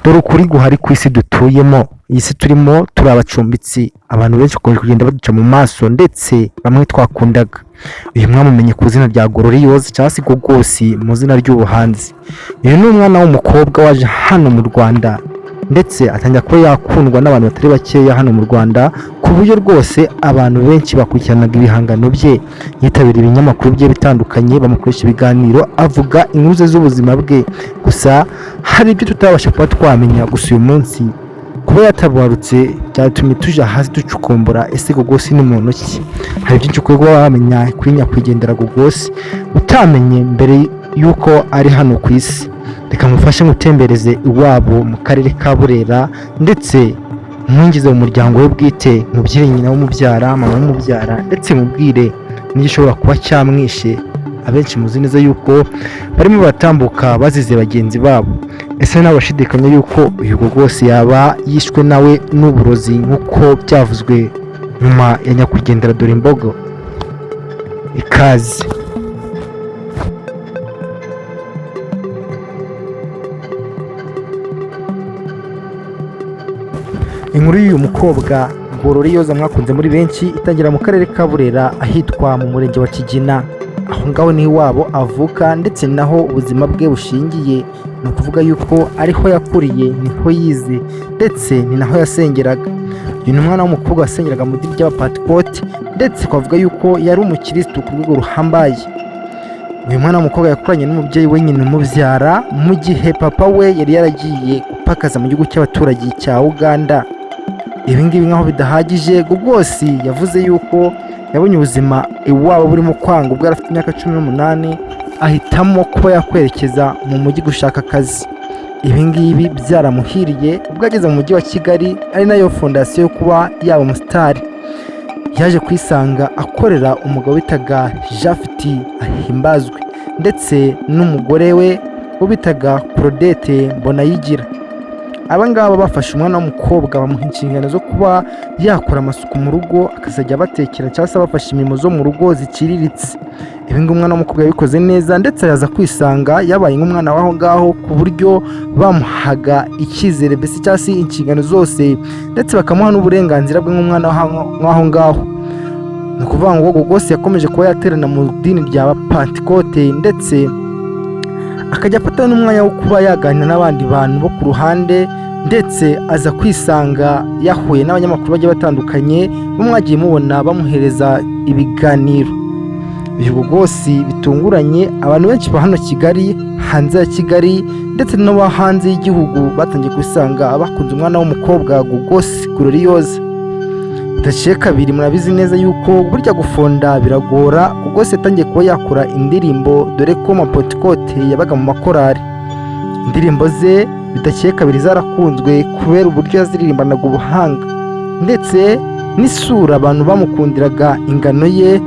Dore ukuri guhari ku isi dutuyemo, iyi si turimo turi abacumbitsi, abantu benshi bakomeje kugenda baduca mu maso ndetse bamwe twakundaga. Uyu mwamumenye ku izina rya Gloriose cyangwa se Gogosi mu izina ry'ubuhanzi. Uyu ni umwana w'umukobwa waje hano mu Rwanda ndetse atangira kuba yakundwa n'abantu batari bakeya hano mu Rwanda, ku buryo rwose abantu benshi bakurikiranaga ibihangano bye, yitabira ibinyamakuru bye bitandukanye, bamukoresha ibiganiro avuga inkuru ze z'ubuzima bwe. Gusa hari ibyo tutabasha kuba twamenya, gusa uyu munsi kuba yatabarutse byatumye tuja hasi ducukumbura ese Gogosi ni muntu ki. Hari byinshi ukwiye kuba wamenya kuri nyakwigendera Gogosi utamenye mbere y'uko ari hano ku isi. Reka mufashe ngutembereze iwabo mu karere ka Burera ndetse mwinjize mu muryango we bwite, mubyire nyina w'umubyara, mama w'umubyara, ndetse mubwire n'igishobora kuba cyamwishe. Abenshi muzi neza yuko barimo baratambuka bazize bagenzi babo. Ese nawe bashidikanya yuko uyu Gogosi yaba yishwe nawe n'uburozi nk'uko byavuzwe nyuma ya nyakwigendera Dore Imbogo? Ikaze. Inkuru y'uyu mukobwa Gloriose mwakunze muri benshi itangira mu karere ka Burera ahitwa mu murenge wa Kigina. Aho ngaho ni iwabo avuka ndetse naho ubuzima bwe bushingiye. Ni ukuvuga yuko ariho yakuriye, niho yize ndetse ni naho yasengeraga. Uyu ni umwana w'umukobwa wasengeraga mu idini ry'Abapantekote ndetse twavuga yuko yari umukirisitu ku rwego ruhambaye. Uyu mwana w'umukobwa yakuranye n'umubyeyi we nyina umubyara mu gihe papa we yari yaragiye gupakaza mu gihugu cy'abaturage cya Uganda. Ibi ngibi nk'aho bidahagije, Gogosi yavuze yuko yabonye ubuzima iwabo burimo kwanga ubwo yari afite imyaka 18, ahitamo kuba yakwerekeza mu mujyi gushaka akazi. Ibi ngibi byaramuhiriye ubwo ageze mu mujyi wa Kigali, ari nayo fondasiyo yo kuba yaba umusitari. Yaje kwisanga akorera umugabo bitaga Jafiti Ahimbazwe ndetse n'umugore we bitaga Claudette Mbonayigira. Aba ngaba bafashe umwana w'umukobwa bamuha inshingano zo kuba yakora amasuku mu rugo, akazajya abatekera cyangwa se abafasha imirimo zo mu rugo ziciriritse. Ibi ngibi umwana w'umukobwa yabikoze neza ndetse yaza kwisanga yabaye nk'umwana w'aho ngaho, ku buryo bamuhaga icyizere mbese cyangwa se inshingano zose ndetse bakamuha n'uburenganzira bwe nk'umwana w'aho ngaho. Ni ukuvuga ngo Gogosi yakomeje kuba yaterana mu dini rya Pantekote ndetse akajya afata n'umwanya wo kuba yaganira n'abandi bantu bo ku ruhande, ndetse aza kwisanga yahuye n'abanyamakuru bagiye batandukanye bo mwagiye mubona bamuhereza ibiganiro. Uyu Gogosi bitunguranye abantu benshi ba hano Kigali, hanze ya Kigali ndetse no hanze y'igihugu batangiye kwisanga bakunze umwana w'umukobwa Gogosi Gloriose. Bidaciye kabiri murabizi neza yuko burya gufonda biragora. Gogosi yatangiye kuba yakora indirimbo, dore ko Pantekote yabaga mu makorari. Indirimbo ze bidaciye kabiri zarakunzwe kubera uburyo yaziririmbanaga ubuhanga ndetse n'isura abantu bamukundiraga, ingano ye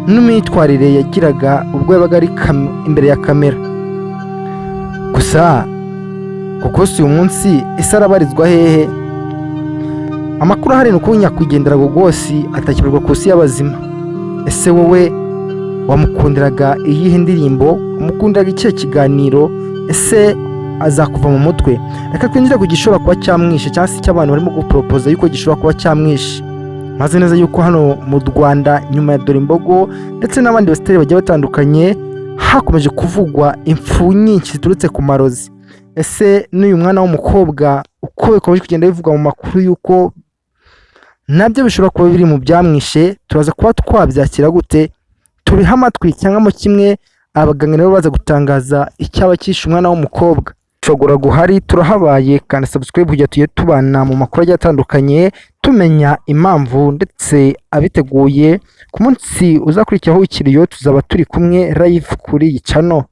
n'imyitwarire yagiraga ubwo yabaga ari imbere ya kamera. Gusa Gogosi uyu munsi ese arabarizwa hehe? Amakuru ahari ni uko nyakwigendera Gogosi atakibarwa ku isi y'abazima. Ese wowe wamukundiraga iyihe ndirimbo? Umukundiraga ikihe kiganiro? Ese azakuva mu mutwe? Reka twinjire ku gishobora kuba cyamwishe cyangwa se cy'abantu barimo guporopoza yuko gishobora kuba cyamwishe. Maze neza yuko hano mu Rwanda nyuma ya Dore Imbogo ndetse n'abandi basitari bagiye batandukanye hakomeje kuvugwa impfu nyinshi ziturutse ku marozi. Ese n'uyu mwana w'umukobwa uko bikomeje kugenda bivugwa mu makuru yuko nabyo bishobora kuba biri mu byamwishe, turaza kuba twabyakira gute? Tubihe amatwi cyangwa mu kimwe abaganga nabo baza gutangaza icyaba cyishe umwana w'umukobwa. Shogora guhari turahabaye, kandi subscribe kujya tuye tubana mu makuru agiye atandukanye tumenya impamvu ndetse abiteguye ku munsi uzakurikiraho w'ikiriyo tuzaba turi kumwe live kuri iyi channel.